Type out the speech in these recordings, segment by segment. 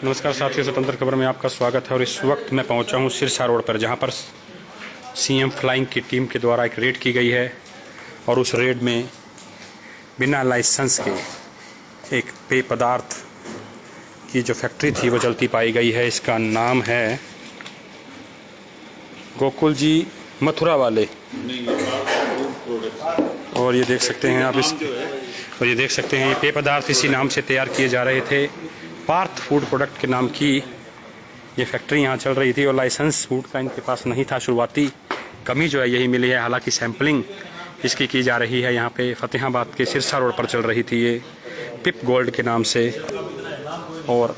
नमस्कार साथियों, स्वतंत्र खबर में आपका स्वागत है। और इस वक्त मैं पहुंचा हूं सिरसा रोड पर, जहां पर सीएम फ्लाइंग की टीम के द्वारा एक रेड की गई है। और उस रेड में बिना लाइसेंस के एक पेय पदार्थ की जो फैक्ट्री थी वो चलती पाई गई है। इसका नाम है गोकुल जी मथुरा वाले। और ये देख सकते हैं आप ये पेय पदार्थ इसी नाम से तैयार किए जा रहे थे। पार्थ फूड प्रोडक्ट के नाम की ये फैक्ट्री यहाँ चल रही थी और लाइसेंस फूड का इनके पास नहीं था। शुरुआती कमी जो है यही मिली है। हालांकि सैंपलिंग इसकी की जा रही है। यहाँ पे फतेहाबाद के सिरसा रोड पर चल रही थी ये पिप गोल्ड के नाम से। और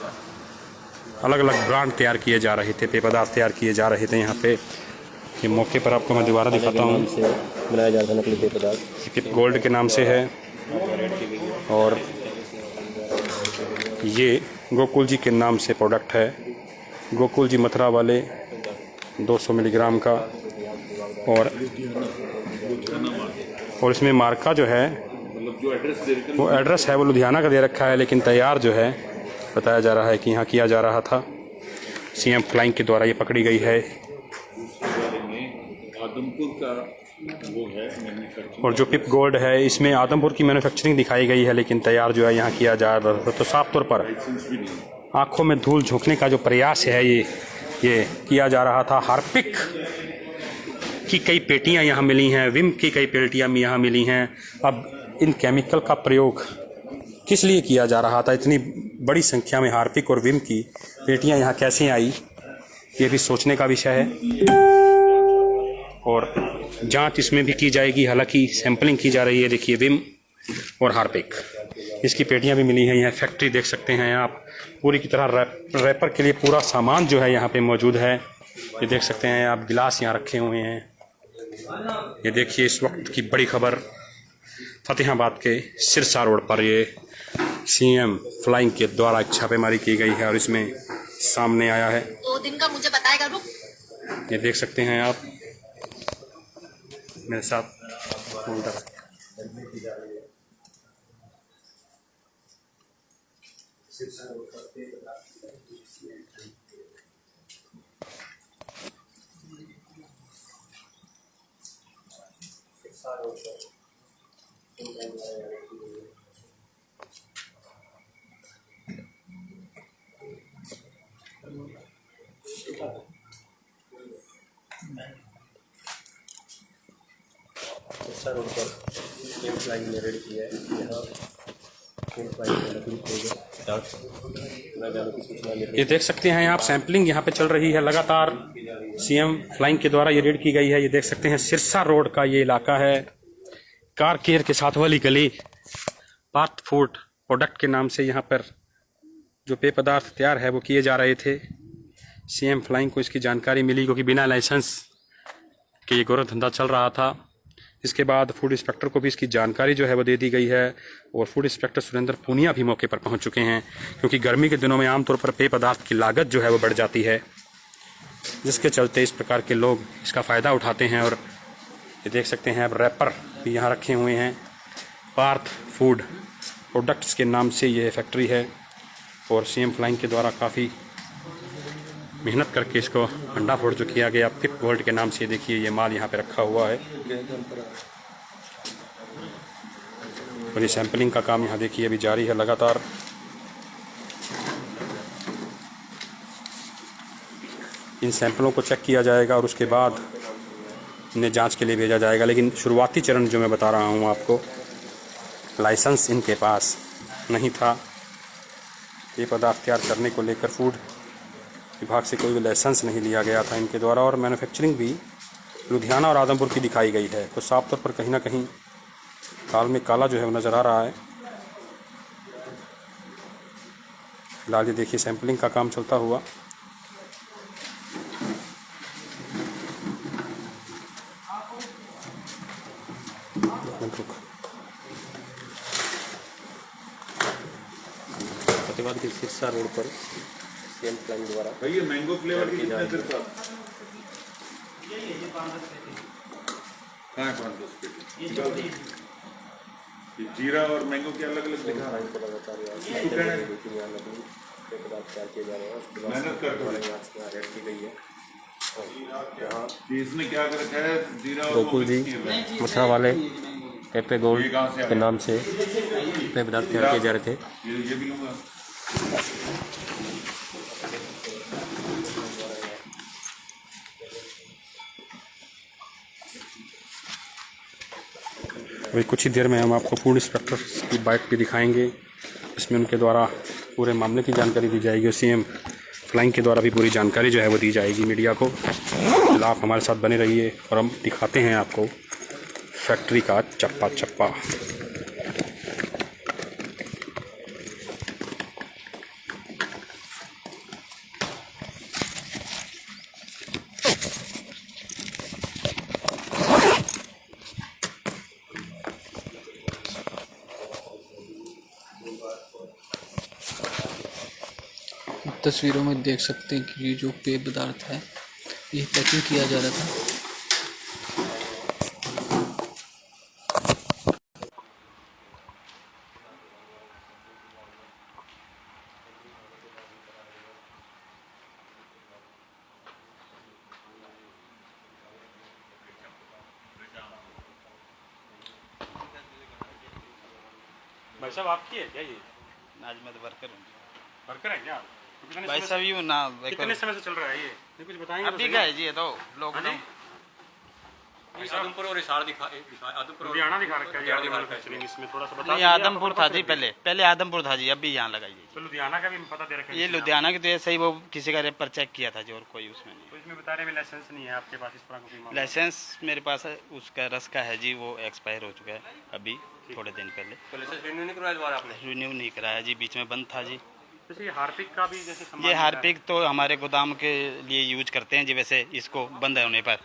अलग अलग ब्रांड तैयार किए जा रहे थे, पेय पदार्थ तैयार किए जा रहे थे यहाँ पे। ये मौके पर आपको मैं दोबारा दिखाता हूँ। बनाया जाता है नकली पेय पदार्थ, पिप गोल्ड के नाम से है। और ये गोकुल जी के नाम से प्रोडक्ट है। गोकुल जी मथुरा वाले 200 मिलीग्राम का। और इसमें मार्का जो है वो एड्रेस है वो लुधियाना का दे रखा है, लेकिन तैयार जो है बताया जा रहा है कि यहाँ किया जा रहा था। सीएम फ्लाइंग के द्वारा ये पकड़ी गई है। आदमपुर का वो है मैन्युफैक्चरिंग। और जो पिप गोल्ड है इसमें आदमपुर की मैन्युफैक्चरिंग दिखाई गई है, लेकिन तैयार जो है यहाँ किया जा रहा है। तो साफ तौर पर आंखों में धूल झोंकने का जो प्रयास है ये किया जा रहा था। हार्पिक की कई पेटियां यहाँ मिली हैं, विम की कई पेटियां यहाँ मिली हैं। अब इन केमिकल का प्रयोग किस लिए किया जा रहा था? इतनी बड़ी संख्या में हार्पिक और विम की पेटियां यहाँ कैसे आई, ये भी सोचने का विषय है। और जांच इसमें भी की जाएगी। हालांकि सैंपलिंग की जा रही है। देखिए विम और हार्पिक, इसकी पेटियां भी मिली हैं। यह फैक्ट्री देख सकते हैं आप, पूरी की तरह रैपर के लिए पूरा सामान जो है यहाँ पे मौजूद है। ये देख सकते हैं आप, गिलास यहाँ रखे हुए हैं। ये देखिए इस वक्त की बड़ी खबर, फतेहाबाद के सिरसा रोड पर ये सीएम फ्लाइंग के द्वारा छापेमारी की गई है और इसमें सामने आया है। 2 दिन का मुझे बताएगा रुक। ये देख सकते हैं आप मेरे साथ उधर। रोड पर सीएम फ्लाइंग ने रेड किया है। यहाँ सीएम फ्लाइंग ने नकली पेय पदार्थ की सूचना मिली। ये देख सकते हैं आप, सैंपलिंग यहाँ पे चल रही है लगातार। सीएम फ्लाइंग के द्वारा ये रेड की गई है। ये देख सकते हैं सिरसा रोड का ये इलाका है। कार केयर के साथ वाली गली पार्थ फूड प्रोडक्ट के नाम से यहाँ पर जो पेय पदार्थ तैयार है वो किए जा रहे थे। सीएम फ्लाइंग को इसकी जानकारी मिली, क्योंकि बिना लाइसेंस के ये गोरख धंधा चल रहा था। इसके बाद फूड इंस्पेक्टर को भी इसकी जानकारी जो है वो दे दी गई है। और फूड इंस्पेक्टर सुरेंद्र पूनिया भी मौके पर पहुंच चुके हैं, क्योंकि गर्मी के दिनों में आमतौर पर पेय पदार्थ की लागत जो है वो बढ़ जाती है, जिसके चलते इस प्रकार के लोग इसका फ़ायदा उठाते हैं। और ये देख सकते हैं अब रैपर भी यहाँ रखे हुए हैं। पार्थ फूड प्रोडक्ट्स के नाम से ये फैक्ट्री है। और सीएम फ्लाइंग के द्वारा काफ़ी मेहनत करके इसको भंडाफोड़ जो किया गया पिप गोल्ड के नाम से। देखिए ये माल यहाँ पे रखा हुआ है और ये सैंपलिंग का काम यहाँ देखिए अभी जारी है लगातार। इन सैंपलों को चेक किया जाएगा और उसके बाद इन्हें जांच के लिए भेजा जाएगा। लेकिन शुरुआती चरण जो मैं बता रहा हूँ आपको, लाइसेंस इनके पास नहीं था। ये पदार्थ तैयार करने को लेकर फूड विभाग से कोई भी लाइसेंस नहीं लिया गया था इनके द्वारा। और मैन्युफैक्चरिंग भी लुधियाना और आदमपुर की दिखाई गई है। तो साफ तौर पर कहीं ना कहीं दाल में काला जो है वो नज़र आ रहा है। फिलहाल ये देखिए सैंपलिंग का काम चलता हुआ। फतेहाबाद के सिरसा रोड पर सीएम फ्लाइंग द्वारा भैया मैंगो फ्लेवर की कितने देर का? हाँ 5-10 पेटी। ये जीरा और मैंगो के अलग अलग दिखा रहा है। लगातार पेय पदार्थ तैयार किए जा रहे हैं। उसके बाद मेहनत करके द्वारा यहाँ से रेड की गई है। यहाँ कि इसने क्या कर रखा है, जीरा और गोकुल जी मथुरा वाले हैप्पी गोल्ड के नाम से पेय पदार्थ तैयार किए जा रहे थे। ये भी लूंगा। अभी कुछ ही देर में हम आपको फूड इंस्पेक्टर की बाइट भी दिखाएंगे, इसमें उनके द्वारा पूरे मामले की जानकारी दी जाएगी और सीएम फ्लाइंग के द्वारा भी पूरी जानकारी जो है वो दी जाएगी मीडिया को। फिलहाल आप हमारे साथ बने रहिए और हम दिखाते हैं आपको फैक्ट्री का चप्पा चप्पा। तस्वीरों में देख सकते हैं कि ये जो पेय पदार्थ है ये पैकिंग किया जा रहा था। भाई साहब आपकी है क्या ये? आज मैं तो वर्कर हूँ वर्कर है क्या? भाई साहब यूँ ना कितने समय से चल रहा है ये कुछ बताएंगे? अभी का है जी, ये तो लॉकडाउन आदमपुर और हिसार आदमपुर लुधियाना दिखा रखा है जी मैन्युफैक्चरिंग, इसमें थोड़ा सा बता नहीं, आदमपुर था जी, पहले आदमपुर था जी, अभी यहाँ लगाई है। तो लुधियाना का भी पता दे रखा है ये लुधियाना की तो ऐसे ही वो किसी का रेपर चेक किया था जी, और कोई उसमें नहीं। तो इसमें बता रहे हैं लाइसेंस नहीं है आपके पास, इस तरह का कोई मामला? लाइसेंस मेरे पास है, उसका रस का है जी, वो एक्सपायर हो चुका है अभी थोड़े दिन पहले। तो लाइसेंस रिन्यू नहीं करवाया दोबारा आपने? रिन्यू नहीं कराया जी, बीच में बंद था जी। जैसे ये हार्पिक का भी जैसे सामान ये मिला है। हार्पिक तो हमारे गोदाम के लिए यूज करते हैं जी, वैसे इसको बंद होने पर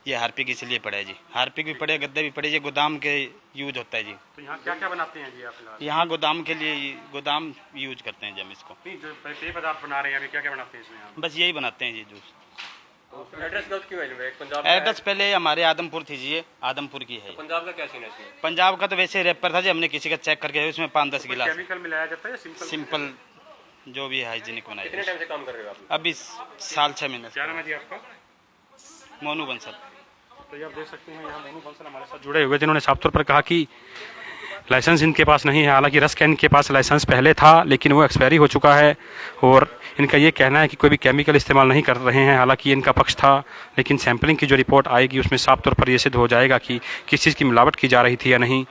ये हार्पिक इसलिए पड़ा है जी, हार्पिक भी पड़े, गद्दे भी पड़े, ये गोदाम के यूज होता है जी। तो यहाँ क्या क्या बनाते हैं जी आप फिलहाल? यहाँ गोदाम के लिए गोदाम यूज करते हैं जी हम इसको। नहीं, जो पेय पदार्थ बना रहे हैं अभी क्या क्या बनाते हैं इसमें आप? बस यही बनाते हैं जी जूस। तो एड्रेस गलत क्यों है? पंजाब एड्रेस पहले हमारे आदमपुर थी जी, ये आदमपुर की है। पंजाब का क्या सीन है इसमें? पंजाब का तो वैसे रेपर था जी, हमने किसी का चेक करके उसमें 5-10 गिलास केमिकल मिलाया जाता है या सिंपल? सिंपल जो भी हाइजीनिक बनाए। कितने टाइम से काम कर रहे हो आप? अभी साल 6 महीने क्या से। नाम है जी आपका? मोनू बंसल। तो ये आप देख सकते हैं यहाँ मोनू बंसल हमारे साथ जुड़े हुए, जिन्होंने साफ तौर पर कहा कि लाइसेंस इनके पास नहीं है। हालांकि रस का इनके पास लाइसेंस पहले था लेकिन वो एक्सपायरी हो चुका है और इनका ये कहना है कि कोई भी केमिकल इस्तेमाल नहीं कर रहे हैं। हालांकि इनका पक्ष था, लेकिन सैंपलिंग की जो रिपोर्ट आएगी उसमें साफ तौर पर ये सिद्ध हो जाएगा कि किस चीज़ की मिलावट की जा रही थी या नहीं।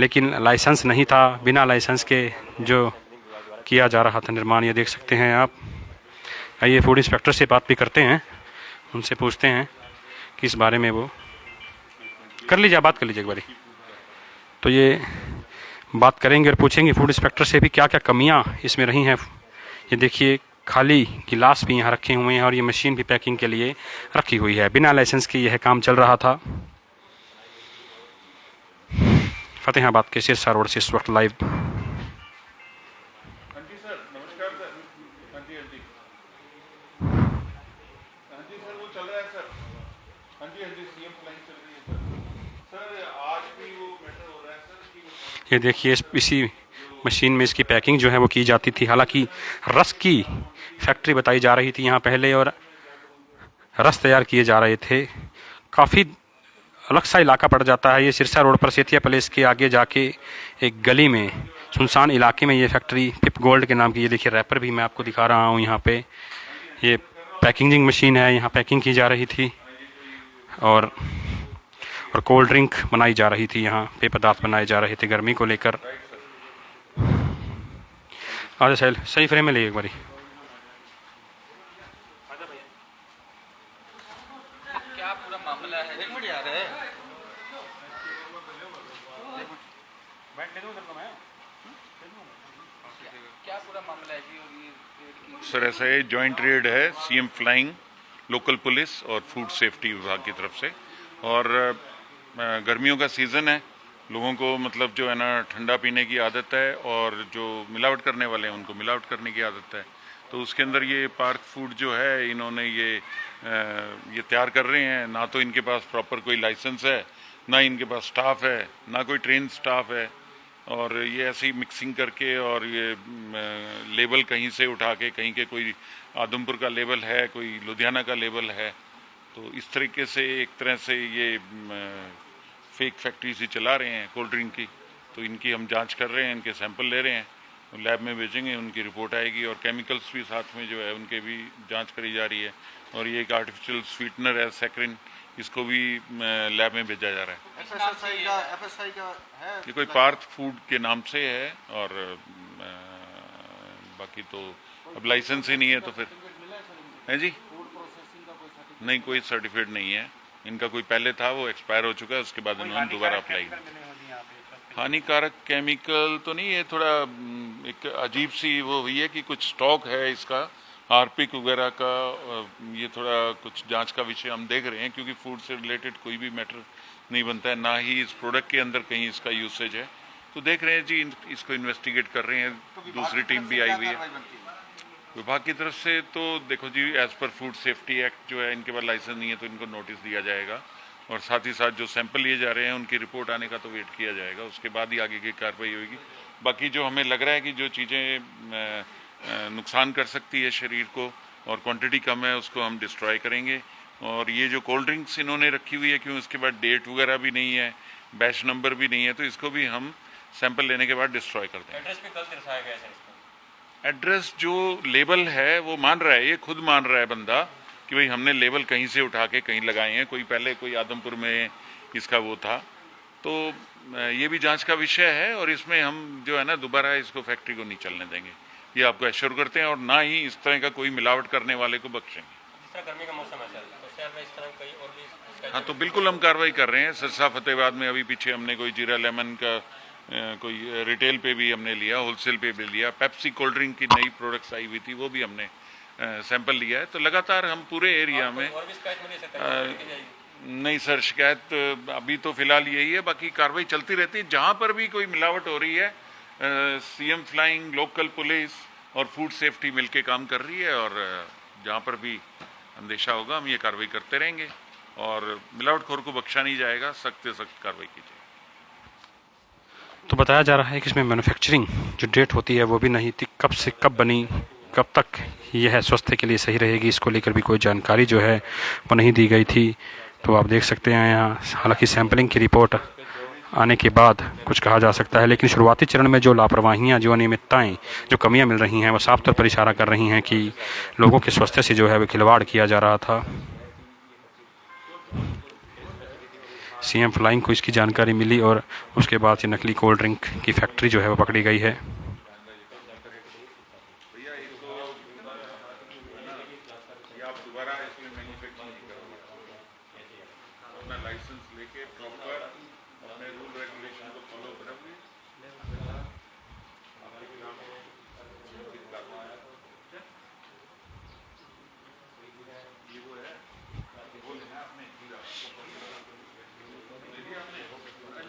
लेकिन लाइसेंस नहीं था, बिना लाइसेंस के जो किया जा रहा था निर्माण, ये देख सकते हैं आप। आइए फूड इंस्पेक्टर से बात भी करते हैं, उनसे पूछते हैं कि इस बारे में वो कर लीजिए, बात कर लीजिए एक बारी। तो ये बात करेंगे और पूछेंगे फूड इंस्पेक्टर से भी क्या क्या कमियां इसमें रही हैं। ये देखिए खाली गिलास भी यहाँ रखे हुए हैं और ये मशीन भी पैकिंग के लिए रखी हुई है। बिना लाइसेंस के यह काम चल रहा था। फतेहाबाद के सिरसा रोड से इस वक्त लाइव। हाँ जी सर, नमस्कार सर। हाँ जी हाँ जी हाँ जी सर, वो चल रहा है सर। हाँ जी सीएम फ्लाइंग चल रही है सर। सर आज भी वो मैटर हो रहा है सर कि ये देखिए इसी मशीन में इसकी पैकिंग जो है वो की जाती थी। हालांकि रस की फैक्ट्री बताई जा रही थी यहाँ पहले और रस तैयार किए जा रहे थे। काफ़ी अलग सा इलाका पड़ जाता है ये, सिरसा रोड पर सेतिया पैलेस के आगे जाके एक गली में सुनसान इलाके में ये फैक्ट्री पिप गोल्ड के नाम की। ये देखिए रैपर भी मैं आपको दिखा रहा हूँ यहाँ पे। ये पैकिंग मशीन है, यहाँ पैकिंग की जा रही थी और कोल्ड ड्रिंक बनाई जा रही थी, यहाँ पेय पदार्थ बनाए जा रहे थे गर्मी को लेकर। आजा सैल सही फ्रेम में ले एक बारी। क्या पूरा मामला है? एक मिनट यार है। क्या पूरा मामला है जी? सर ऐसा है, जॉइंट रेड है सीएम फ्लाइंग, लोकल पुलिस और फूड सेफ्टी विभाग की तरफ से। और गर्मियों का सीज़न है, लोगों को मतलब जो है ना ठंडा पीने की आदत है और जो मिलावट करने वाले हैं उनको मिलावट करने की आदत है। तो उसके अंदर ये पार्क फूड जो है इन्होंने ये तैयार कर रहे हैं। ना तो इनके पास प्रॉपर कोई लाइसेंस है, ना इनके पास स्टाफ है, ना कोई ट्रेन स्टाफ है। और ये ऐसी मिक्सिंग करके और ये लेबल कहीं से उठा के, कहीं के कोई आदमपुर का लेबल है, कोई लुधियाना का लेबल है, तो इस तरीके से एक तरह से ये फेक फैक्ट्री से चला रहे हैं कोल्ड ड्रिंक की। तो इनकी हम जांच कर रहे हैं, इनके सैंपल ले रहे हैं, लैब में भेजेंगे, उनकी रिपोर्ट आएगी और केमिकल्स भी साथ में जो है उनके भी जांच करी जा रही है। और ये एक आर्टिफिशियल स्वीटनर है सैकरिन, इसको भी लैब में भेजा जा रहा है। FSI का है, ये कोई पार्थ फूड के नाम से है और बाकी तो अब लाइसेंस ही नहीं है तो फिर है जी, नहीं कोई सर्टिफिकेट नहीं है इनका। कोई पहले था वो एक्सपायर हो चुका है, उसके बाद उन्होंने दोबारा अप्लाई। हानिकारक केमिकल तो नहीं है, थोड़ा एक अजीब सी वो हुई है कि कुछ स्टॉक है इसका हार्पिक वगैरह का। ये थोड़ा कुछ जांच का विषय हम देख रहे हैं, क्योंकि फूड से रिलेटेड कोई भी मैटर नहीं बनता है, ना ही इस प्रोडक्ट के अंदर कहीं इसका यूसेज है। तो देख रहे हैं जी, इसको इन्वेस्टिगेट कर रहे हैं, दूसरी टीम भी आई हुई है विभाग की तरफ से। तो देखो जी, as per food safety act जो है, इनके पास लाइसेंस नहीं है तो इनको नोटिस दिया जाएगा और साथ ही साथ जो सैंपल लिए जा रहे हैं उनकी रिपोर्ट आने का तो वेट किया जाएगा, उसके बाद ही आगे की कार्रवाई होगी। बाकी जो हमें लग रहा है कि जो चीज़ें नुकसान कर सकती है शरीर को और क्वांटिटी कम है, उसको हम डिस्ट्रॉय करेंगे। और ये जो कोल्ड ड्रिंक्स इन्होंने रखी हुई है, क्यों उसके बाद डेट वगैरह भी नहीं है, बैच नंबर भी नहीं है, तो इसको भी हम सैंपल लेने के बाद डिस्ट्रॉय कर देंगे। एड्रेस पे गलत दर्शाया गया है। एड्रेस जो लेबल है वो मान रहा है, ये खुद मान रहा है बंदा कि भाई हमने लेबल कहीं से उठा के कहीं लगाए हैं, कोई पहले कोई आदमपुर में इसका वो था। तो ये भी जांच का विषय है और इसमें हम जो है ना दोबारा इसको फैक्ट्री को नहीं चलने देंगे, ये आपको एश्योर करते हैं, और ना ही इस तरह का कोई मिलावट करने वाले को बख्शेंगे। जिस तरह गर्मी का मौसम है सर, तो शहर में इस तरह कई और भी हाँ, तो बिल्कुल हम कार्रवाई कर रहे हैं। सिरसा फतेहाबाद में अभी पीछे हमने कोई जीरा लेमन का कोई रिटेल पे भी हमने लिया, होलसेल पे भी लिया, पेप्सी कोल्ड ड्रिंक की नई प्रोडक्ट्स आई हुई थी वो भी हमने सैंपल लिया है। तो लगातार हम पूरे एरिया में और भी शिकायत मिली सकता है। नहीं सर, शिकायत अभी तो फिलहाल यही है, बाकी कार्रवाई चलती रहती है। जहाँ पर भी कोई मिलावट हो रही है, सीएम फ्लाइंग, लोकल पुलिस और फूड सेफ्टी मिलके काम कर रही है और जहाँ पर भी अंदेशा होगा हम ये कार्रवाई करते रहेंगे और मिलावटखोर को बख्शा नहीं जाएगा, सख्त से सख्त कार्रवाई की जाएगी। तो बताया जा रहा है कि इसमें मैन्युफैक्चरिंग जो डेट होती है वो भी नहीं थी, कब से कब बनी, कब तक यह स्वास्थ्य के लिए सही रहेगी, इसको लेकर भी कोई जानकारी जो है वो नहीं दी गई थी। तो आप देख सकते हैं यहाँ, हालांकि सैंपलिंग की रिपोर्ट आने के बाद कुछ कहा जा सकता है, लेकिन शुरुआती चरण में जो लापरवाहियाँ, जो अनियमितताएँ, जो कमियाँ मिल रही हैं वो साफ तौर पर इशारा कर रही हैं कि लोगों के स्वास्थ्य से जो है वो खिलवाड़ किया जा रहा था। सीएम फ्लाइंग को इसकी जानकारी मिली और उसके बाद ये नकली कोल्ड ड्रिंक की फैक्ट्री जो है वो पकड़ी गई है।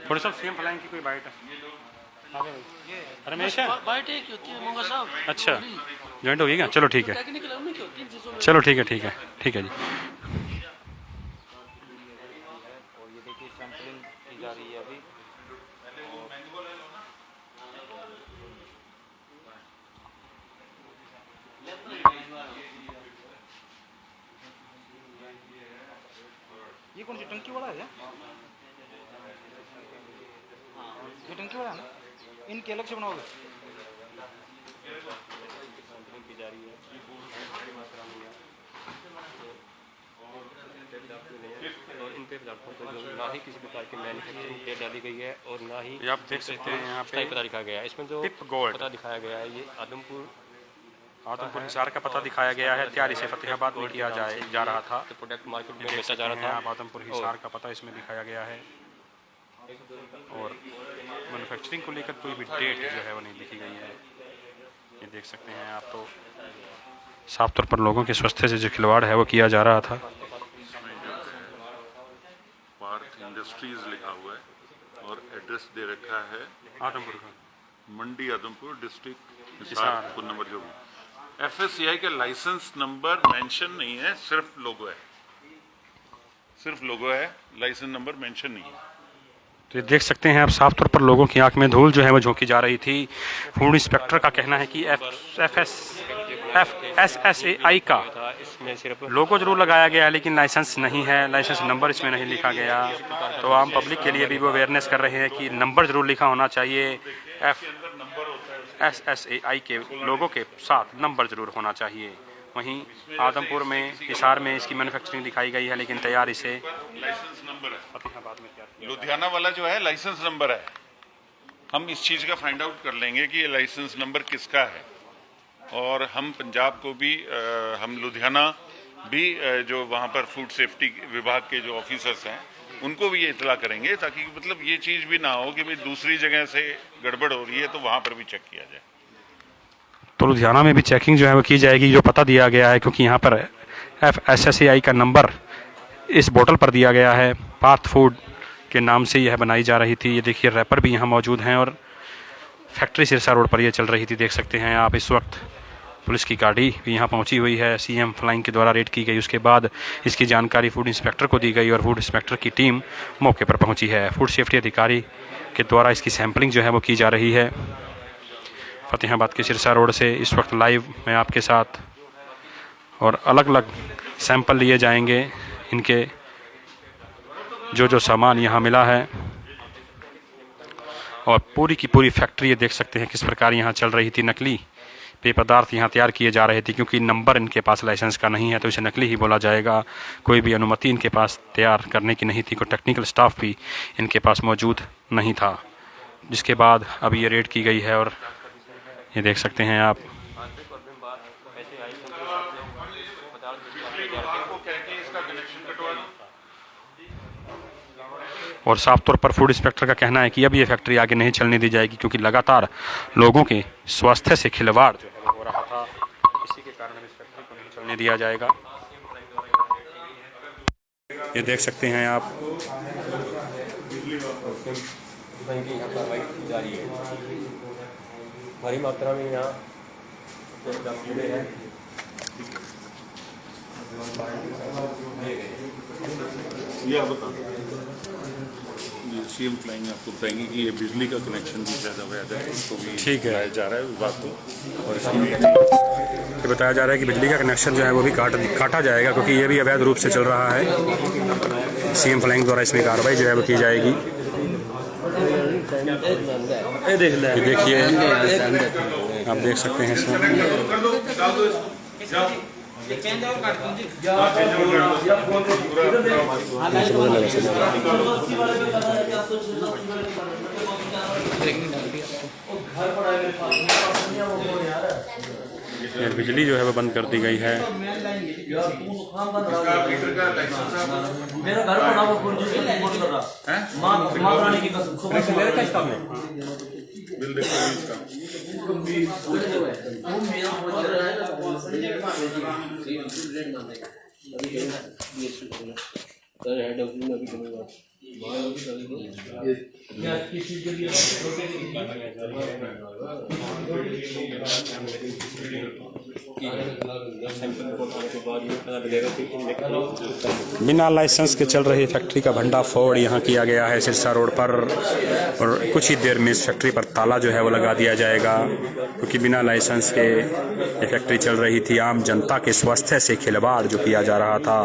थोड़ी सा सीएम फ्लाइंग की कोई बाइट है? रमेश है? बाइट एक होती है मोंगा साहब। अच्छा, जॉइंट होगी क्या? चलो ठीक है, टेक्निकल हमने की होती है। चलो ठीक है, ठीक है, ठीक है जी। और ये देखिए सैंपलिंग की जा रही है अभी। ये कौन सी टंकी वाला है? ये टंकी वाला है ना, इनके अलग से बनाओगे? की जा रही है और इन पे पदार्थों को ना ही किसी प्रकार की मैन्युफैक्चरिंग डेट डाली गई है और ना ही आप देख सकते हैं यहाँ पे पता दिखाया गया है। इसमें जो टिप गोल्ड पता दिखाया गया है, ये आदमपुर हिसार का पता दिखाया गया है, तैयारी से फतेहाबाद में किया जा रहा था। तो प्रोडक्ट मार्केट में बेचा जा रहा था। आदमपुर हिसार का पता इसमें दिखाया गया है और मैन्युफैक्चरिंग को लेकर कोई भी डेट जो है वो नहीं लिखी गई है। ये देख सकते हैं आप, तो साफ तौर पर लोगों के स्वास्थ्य से जो खिलवाड़ है वो किया जा रहा था। पार्थ इंडस्ट्रीज लिखा हुआ है और एड्रेस दे रखा है आदमपुर का, मंडी आदमपुर, डिस्ट्रिक्ट हिसार। हिसार, नंबर जो भी। FSCI का लाइसेंस नंबर मेंशन नहीं है, सिर्फ लोगो है, सिर्फ लोगो है, लाइसेंस नंबर मेंशन नहीं है। तो ये देख सकते हैं आप साफ तौर पर लोगों की आंख में धूल जो है वो झोंकी जा रही थी। फूड इंस्पेक्टर का कहना है कि FSSAI का इसमें सिर्फ लोगो जरूर लगाया गया है लेकिन लाइसेंस नहीं है, लाइसेंस नंबर इसमें नहीं लिखा गया। तो आम पब्लिक के लिए भी वो अवेयरनेस कर रहे हैं कि नंबर जरूर लिखा होना चाहिए, FSSAI के लोगो के साथ नंबर जरूर होना चाहिए। वहीं आदमपुर में, हिसार में इसकी मैन्युफैक्चरिंग दिखाई गई है लेकिन तैयार इसे लाइसेंस नंबर है, लुधियाना वाला जो है लाइसेंस नंबर है। हम इस चीज़ का फाइंड आउट कर लेंगे कि ये लाइसेंस नंबर किसका है, और हम पंजाब को भी हम लुधियाना भी जो वहाँ पर फूड सेफ्टी विभाग के जो ऑफिसर्स हैं उनको भी ये इतला करेंगे, ताकि मतलब ये चीज़ भी ना हो कि भाई दूसरी जगह से गड़बड़ हो रही है तो वहाँ पर भी चेक किया जाए। तो लुधियाना में भी चेकिंग जो है वो की जाएगी, जो पता दिया गया है, क्योंकि यहाँ पर FSSAI का नंबर इस बोतल पर दिया गया है। पार्थ फूड के नाम से यह बनाई जा रही थी। ये देखिए रैपर भी यहाँ मौजूद हैं और फैक्ट्री सिरसा रोड पर यह चल रही थी। देख सकते हैं आप इस वक्त पुलिस की गाड़ी भी यहाँ पहुँची हुई है। CM फ्लाइंग के द्वारा रेड की गई, उसके बाद इसकी जानकारी फूड इंस्पेक्टर को दी गई और फूड इंस्पेक्टर की टीम मौके पर पहुँची है। फूड सेफ्टी अधिकारी के द्वारा इसकी सैंपलिंग जो है वो की जा रही है। फतेहाबाद के सिरसा रोड से इस वक्त लाइव मैं आपके साथ, और अलग अलग सैंपल लिए जाएंगे इनके, जो सामान यहाँ मिला है। और पूरी की पूरी फैक्ट्री ये देख सकते हैं किस प्रकार यहाँ चल रही थी। नकली पेय पदार्थ यहाँ तैयार किए जा रहे थे, क्योंकि नंबर इनके पास लाइसेंस का नहीं है तो इसे नकली ही बोला जाएगा। कोई भी अनुमति इनके पास तैयार करने की नहीं थी, कोई टेक्निकल स्टाफ भी इनके पास मौजूद नहीं था। जिसके बाद अभी ये रेड की गई है और ये देख सकते हैं आप। और साफ तौर पर फूड इंस्पेक्टर का कहना है कि अब ये फैक्ट्री आगे नहीं चलने दी जाएगी, क्योंकि लगातार लोगों के स्वास्थ्य से खिलवाड़ जो है हो रहा था। इसी के कारण इस फैक्ट्री को नहीं चलने दिया जाएगा। ये देख सकते हैं आप। यहाँ कार्रवाई जारी है। भारी मात्रा में यहाँ कीड़े हैं। ये आप बता CM फ्लाइंग आपको बताएंगे कि ये बिजली का कनेक्शन भी ज़्यादा अवैध है, उसको भी ठीक है बताया जा रहा है विभाग को। और ये बताया जा रहा है कि बिजली का कनेक्शन जो है वो भी काटा जाएगा, क्योंकि ये भी अवैध रूप से चल रहा है। CM फ्लाइंग द्वारा इसमें कार्रवाई जो है वो की जाएगी। ये देखिए आप देख सकते हैं इसमें। बिजली जो है वो बंद कर दी गई है। बिना लाइसेंस के चल रही फैक्ट्री का भंडाफोड़ यहाँ किया गया है सिरसा रोड पर, और कुछ ही देर में इस फैक्ट्री पर ताला जो है वो लगा दिया जाएगा, क्योंकि बिना लाइसेंस के ये फैक्ट्री चल रही थी। आम जनता के स्वास्थ्य से खिलवाड़ जो किया जा रहा था।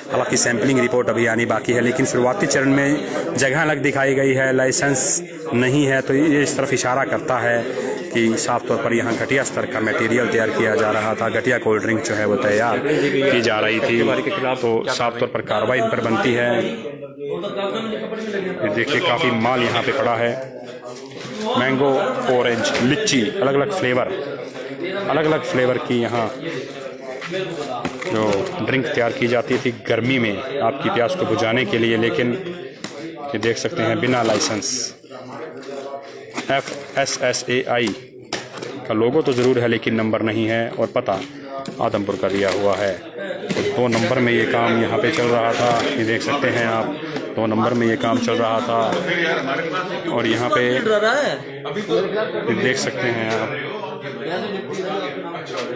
हालांकि सैंपलिंग रिपोर्ट अभी आनी बाकी है, लेकिन शुरुआती चरण में जगह अलग दिखाई गई है, लाइसेंस नहीं है, तो ये इस तरफ इशारा करता है कि साफ तौर पर यहाँ घटिया स्तर का मटेरियल तैयार किया जा रहा था। घटिया कोल्ड ड्रिंक जो है वो तैयार की जा रही थी, तो साफ तौर पर कार्रवाई इन पर बनती है। ये देखिए काफ़ी माल यहाँ पे पड़ा है। मैंगो, ऑरेंज, लिच्ची, अलग अलग फ्लेवर की यहाँ जो ड्रिंक तैयार की जाती थी गर्मी में आपकी प्यास को बुझाने के लिए, लेकिन ये देख सकते हैं बिना लाइसेंस। FSSAI का लोगो तो ज़रूर है लेकिन नंबर नहीं है, और पता आदमपुर का दिया हुआ है। तो 2 नंबर में ये काम यहाँ पे चल रहा था। ये देख सकते हैं आप, 2 नंबर में ये काम चल रहा था। और यहाँ पे ये देख सकते हैं आप,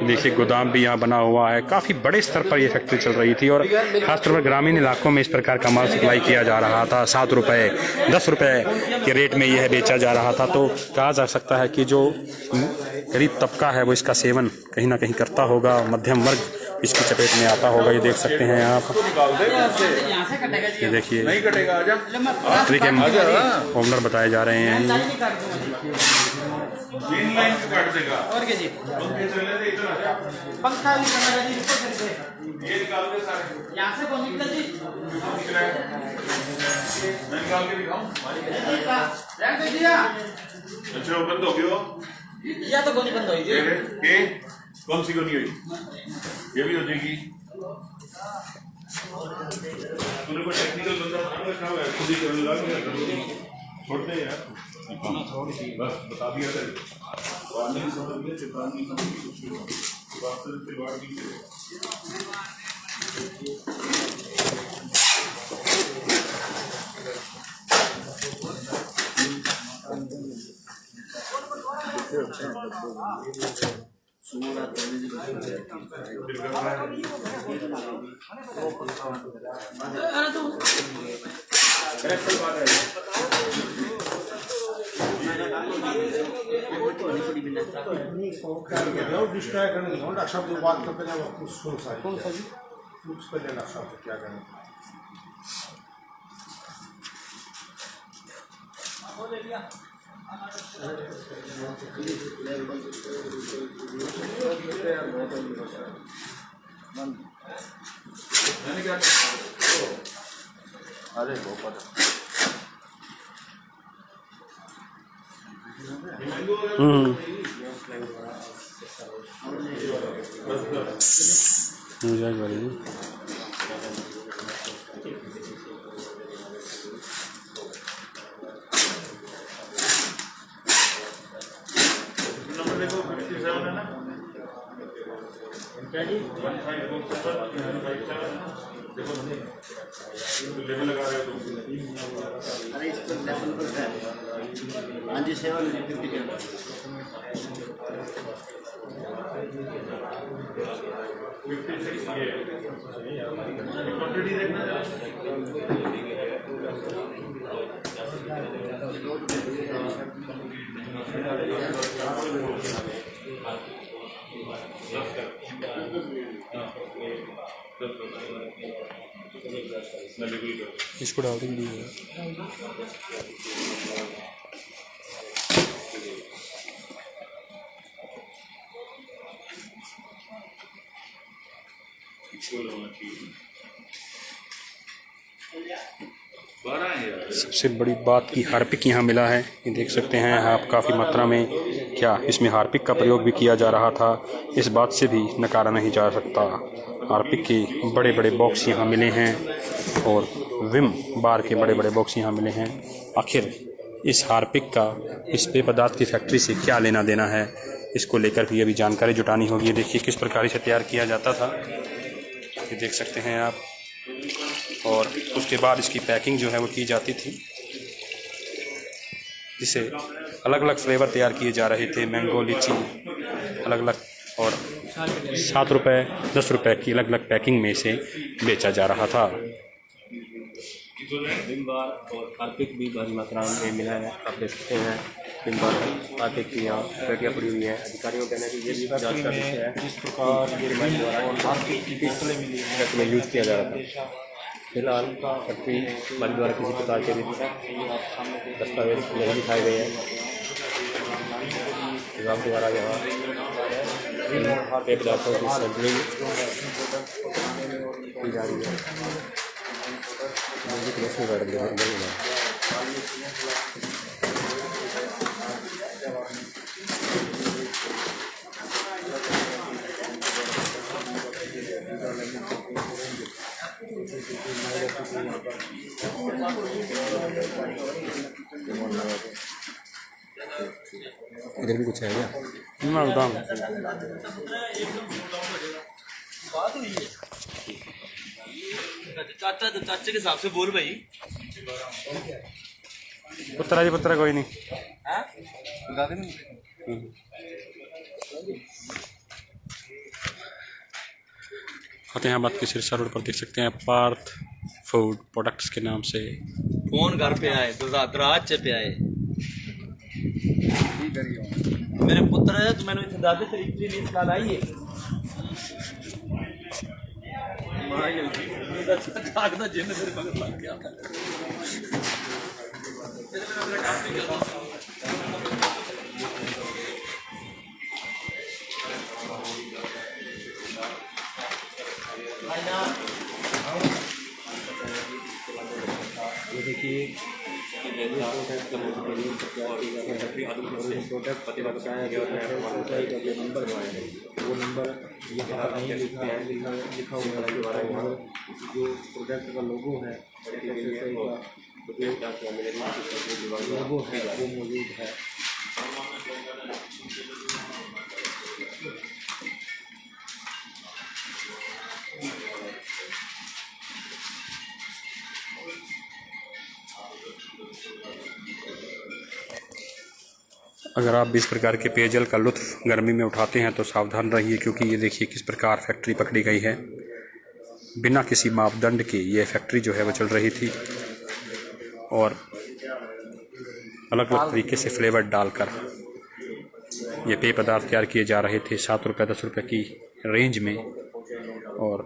देखिए गोदाम भी यहाँ बना हुआ है। काफ़ी बड़े स्तर पर ये फैक्ट्री चल रही थी और खासतौर पर ग्रामीण इलाकों में इस प्रकार का माल सप्लाई किया जा रहा था। 7 रुपये 10 रुपये के रेट में यह बेचा जा रहा था। तो कहा जा सकता है कि जो गरीब तबका है वो इसका सेवन कहीं ना कहीं करता होगा, मध्यम वर्ग इसकी चपेट में आता होगा। ये देख सकते हैं आप, ये देखिए फैक्ट्री के ओनर बताए जा रहे हैं। अच्छा बंद हो गया या तो गोली बंद होगी ये कौन सी गोली हुई ये भी हो जाएगी। तूने कोई टेक्निकल बंदा रखा हुआ है खुद ही करने लगा छोड़ते हैं यार बस बता दिया था वार्निंग समझ गए चेतावनी समझ गए वास्तव में खिलवाड़ नहीं करे। शब्द बात करते हैं कौन सा जी उस पर लेना शब्द क्या करना अरे हाँ जी 750 इसको डाल देंगे। सबसे बड़ी बात की हार्पिक यहाँ मिला है। ये देख सकते हैं आप काफ़ी मात्रा में क्या इसमें हार्पिक का प्रयोग भी किया जा रहा था। इस बात से भी नकारा नहीं जा सकता। हार्पिक के बड़े बड़े बॉक्स यहाँ मिले हैं और विम बार के बड़े बड़े बॉक्स यहाँ मिले हैं। आखिर इस हार्पिक का इस पेय पदार्थ की फैक्ट्री से क्या लेना देना है, इसको लेकर भी अभी जानकारी जुटानी होगी। देखिए किस प्रकार से तैयार किया जाता था, ये देख सकते हैं आप। और उसके बाद इसकी पैकिंग जो है वो की जाती थी, जिसे अलग अलग फ्लेवर तैयार किए जा रहे थे। मैंगो, लीची, अलग अलग, और 7 रुपये 10 रुपये की अलग अलग पैकिंग में इसे बेचा जा रहा था। विम बार और हार्पिक भी भारी मात्रा में मिला है। आप देख सकते हैं विम बार हार्पिक की यहाँ पेटियाँ पड़ी हुई हैं। अधिकारियों का कहना है कि ये भी जाँच का विषय है। जिस प्रकार में यूज़ किया जा रहा था, फिलहाल फैक्ट्री मालिक द्वारा किसी प्रकार के भी दस्तावेज नहीं दिखाए गए हैं। विभाग द्वारा यहाँ पेय पदार्थों की सैंपलिंग की जा रही है। इधर भी कुछ है क्या? मैं बताऊँ चाचा तो चाचे के हिसाब से बोल भाई। पुत्रा जी, पुत्रा कोई नहीं। फतेहाबाद के सिरसा रोड पर देख सकते हैं पार्थ फूड प्रोडक्ट्स के नाम से। फोन घर पे आए तो रात पे आए मेरे पुत्र है तो मैंने इतने दादे से इतनी नींद काल आई है जागदा जिन मेरे मगर लग गया ये देखिए प्रोडक्ट पता बताया गया है जो नंबर है वो नंबर यहाँ पर नहीं लिखा है लिखा हुआ है वहाँ जो प्रोडक्ट का लोगो है लोगो है वो मौजूद है। अगर आप भी इस प्रकार के पेयजल का लुत्फ़ गर्मी में उठाते हैं तो सावधान रहिए, क्योंकि ये देखिए किस प्रकार फैक्ट्री पकड़ी गई है। बिना किसी मापदंड के ये फैक्ट्री जो है वो चल रही थी और अलग अलग तरीके से फ्लेवर डालकर ये पेय पदार्थ तैयार किए जा रहे थे 7 रुपये 10 रुपये की रेंज में। और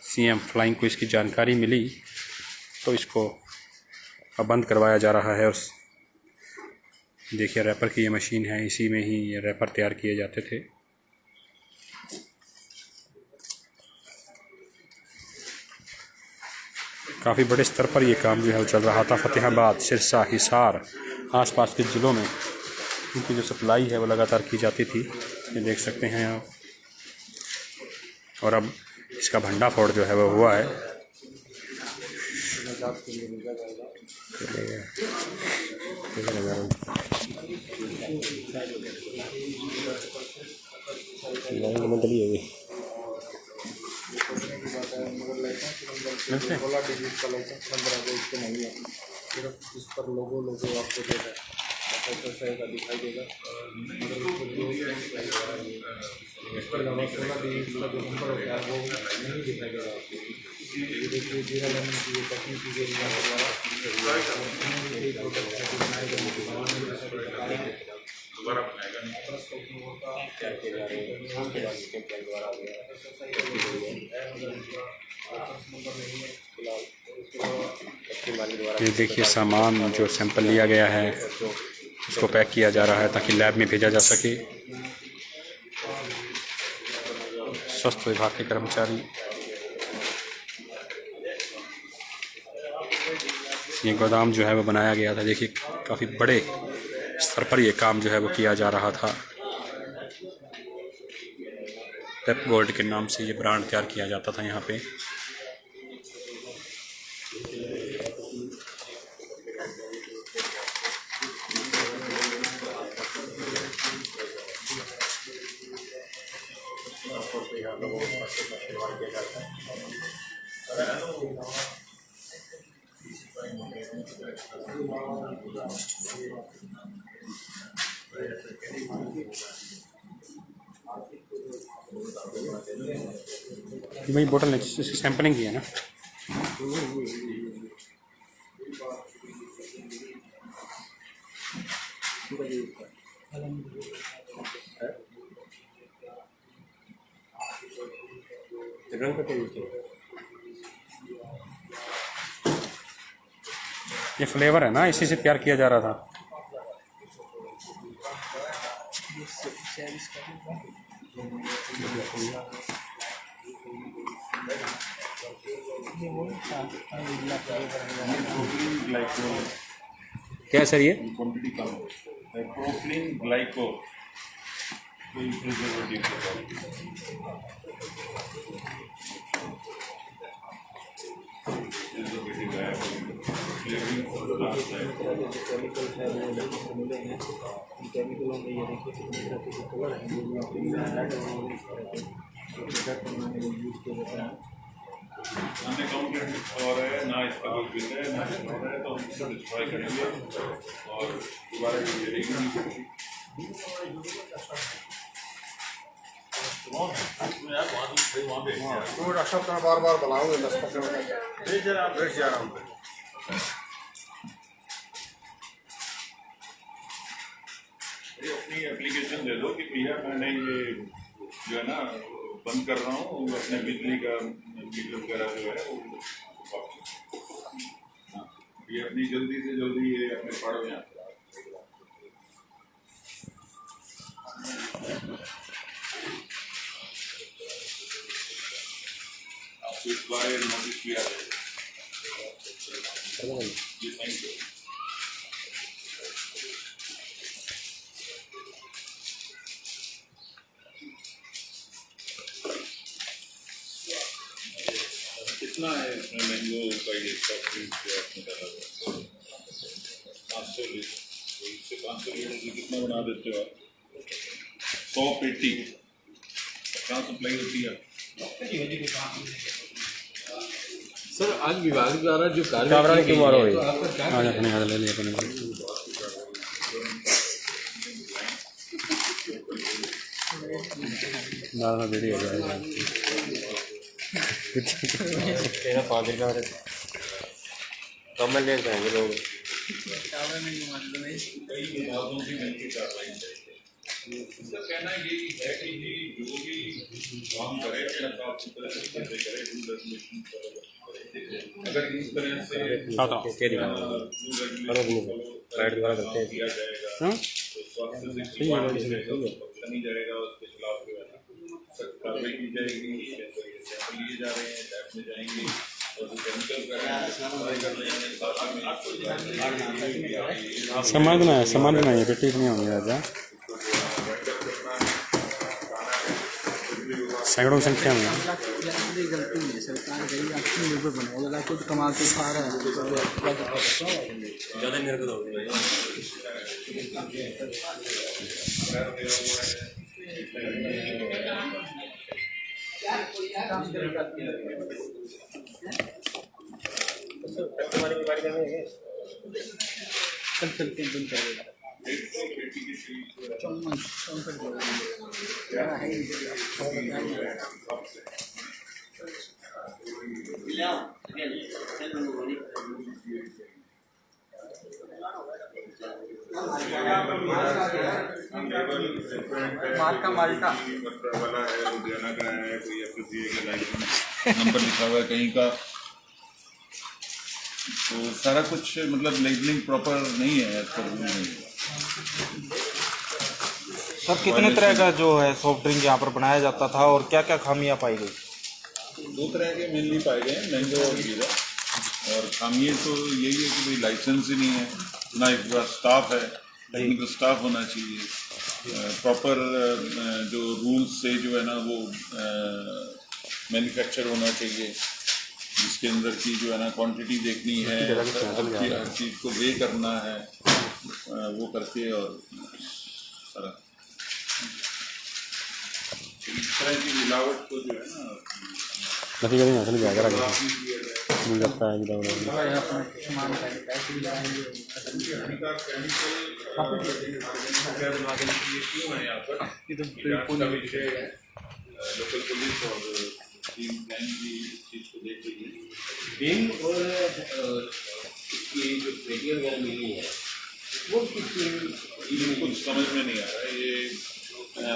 सीएम फ्लाइंग को इसकी जानकारी मिली तो इसको अब बंद करवाया जा रहा है। और देखिए रैपर की ये मशीन है, इसी में ही ये रैपर तैयार किए जाते थे। काफ़ी बड़े स्तर पर ये काम जो है वो चल रहा था। फतेहाबाद, सिरसा, हिसार आसपास के ज़िलों में इनकी जो सप्लाई है वो लगातार की जाती थी, ये देख सकते हैं आप। और अब इसका भंडाफोड़ जो है वो हुआ है। सिर्फ इस पर लोगो आपको जो है का दिखाई देगा, मगर इसके अलावा 16 डिजिट का जो नंबर होता है वो नहीं दिखाई देगा आपको। ये देखिए जीरा लेमन की ये तकनीक की गई है ये देखिए सामान जो सैंपल लिया गया है उसको पैक किया जा रहा है ताकि लैब में भेजा जा सके। स्वास्थ्य विभाग के कर्मचारी ये गोदाम जो है वो बनाया गया था। देखिए काफ़ी बड़े स्तर पर ये काम जो है वो किया जा रहा था। पेप गोल्ड के नाम से ये ब्रांड तैयार किया जाता था यहाँ पे। वही बोतल ने सैंपलिंग की है ना। ये फ्लेवर है ना, इसी से तैयार किया जा रहा था। क्या सर ये प्रोपिलीन ग्लाइको केमिकल है वो मिले हैं। केमिकलों में ये देखिए कितनी तरह के कलर हैं जो यूज़ किए जाते हैं। और ना इसका कोई बिल है ना है, तो हम इसको डिस्ट्रॉय करेंगे और दोबारा तो डॉक्टर साहब मैं बार बार बुलाऊंगा 10-15 मिनट भेज जा रहा हूँ अपनी एप्लीकेशन दे दो कि भैया मैंने ये जो है ना बंद कर रहा हूँ अपने बिजली का मीटर वगैरह जो है वो ये अपनी जल्दी से जल्दी ये अपने पढ़ो यहाँ आपको इस बारे नोटिस किया जी थैंक यू कितना है इसमें मैंगो का ये सॉफ्ट ड्रिंक जो आपने डाला हुआ 500 लीटर तो इससे 500 लीटर से कितना बना देते हो आप 100 पेटी कहाँ सप्लाई होती है सर आज विभाग द्वारा जो कार्रवाई की गई है तो आपका क्या आज अपने हाथ ले लिया अपने दादा बेड़ी हो जाएगा तेरा 5 दिन का कम में ले जाएंगे लोग कई विभागों की मिलकर कार्रवाई चाहिए उसका कहना ये है कि जी जो भी काम करे अच्छी तरह से करे रूल रेगुलेशन अगर इस तरह से किया जाएगा तो स्वास्थ्य से नहीं जाएगा उसके खिलाफ सख्त कार्रवाई की जाएगी लिए जा रहे हैं लैब में जाएंगे और केमिकल समझना है पेटी नहीं होंगे राजा सैकड़ों की संख्या में गलती नहीं है सरकार गई आत्मनिर्भर बनाया जरा कुछ कमा के खा रहा है ज़्यादा निर्गत हो गई कल चलते हैं दिन चलेगा माल्टा वाला है लुधियाना का है कोई एफएससीए का लाइसेंस नंबर लिखा हुआ है कहीं का तो सारा कुछ मतलब लेबलिंग प्रॉपर नहीं है सर कितने तरह का जो है सॉफ्ट ड्रिंक यहाँ पर बनाया जाता था और क्या क्या खामियां पाई गई 2 तरह के मेनली पाए गए मैंगो और जीरा और खामियां तो यही है कि भाई लाइसेंस ही नहीं है ना इसका स्टाफ है टेक्निकल स्टाफ होना चाहिए प्रॉपर जो रूल्स से जो है ना वो मैन्युफैक्चर होना चाहिए जिसके अंदर की जो है ना क्वांटिटी देखनी है हर चीज़ को वे करना है वो करके और सारा इस तरह की मिलावट को जो है ना नहीं जाएगा मिल जाता है लोकल पुलिस और टीम प्लान भी इस चीज़ को देख रही है बिंग और इसकी जो पेटियाँ वगैरह मिली है वो कुछ समझ में नहीं आ रहा है ये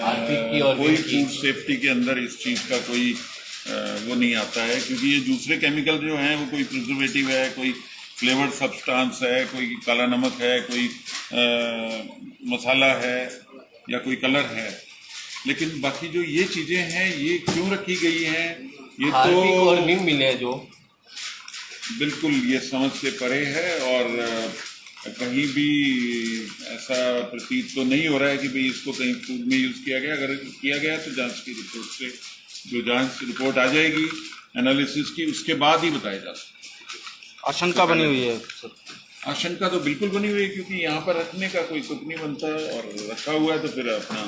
हार्पिक की और कोई फूड सेफ्टी के अंदर इस चीज़ का कोई वो नहीं आता है क्योंकि ये दूसरे केमिकल जो हैं वो कोई प्रिजर्वेटिव है कोई फ्लेवर्ड सब्सटेंस है कोई काला नमक है कोई मसाला है या कोई कलर है लेकिन बाकी जो ये चीज़ें हैं ये क्यों रखी गई हैं ये तो और बिंग मिले हैं जो बिल्कुल ये समझ से परे है और कहीं भी ऐसा प्रतीत तो नहीं हो रहा है कि भाई इसको कहीं फूड में यूज़ किया गया अगर किया गया तो जांच की रिपोर्ट से जो जांच रिपोर्ट आ जाएगी एनालिसिस की उसके बाद ही बताया जा सकता आशंका बनी हुई है आशंका तो बिल्कुल बनी हुई है क्योंकि यहाँ पर रखने का कोई तुक नहीं बनता और रखा हुआ है तो फिर अपना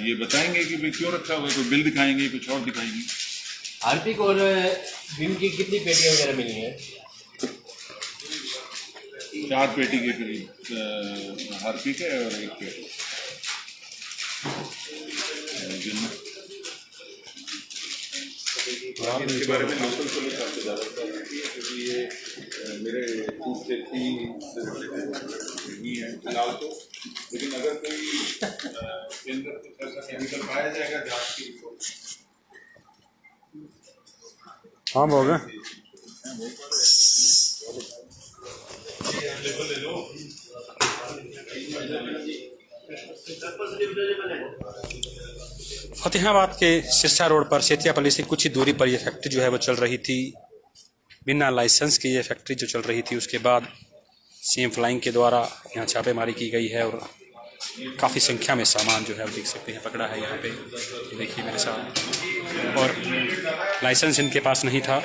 ये बताएंगे कि भाई क्यों रखा हुआ है कोई बिल दिखाएंगे कुछ और दिखाएंगे हार्पिक और बिंग की कितनी पेटियाँ वगैरह मिली हैं 4 पेटी के करीब हार्पिक है और 1 पेटी इसके बारे में लोकल पुलिस आपको ज़्यादा बता सकती है, क्योंकि ये मेरे फूड सेफ्टी से रिलेटेड नहीं है फिलहाल तो। लेकिन अगर कोई के अंदर कुछ ऐसा केमिकल पाया जाएगा, जांच की रिपोर्ट हाँ हो गए। फतेहाबाद के सिरसा रोड पर सेतियापल्ली से कुछ ही दूरी पर यह फैक्ट्री जो है वो चल रही थी। बिना लाइसेंस की ये फैक्ट्री जो चल रही थी, उसके बाद सीएम फ्लाइंग के द्वारा यहाँ छापेमारी की गई है और काफ़ी संख्या में सामान जो है आप देख सकते हैं पकड़ा है यहाँ पे, देखिए मेरे साथ। और लाइसेंस इनके पास नहीं था।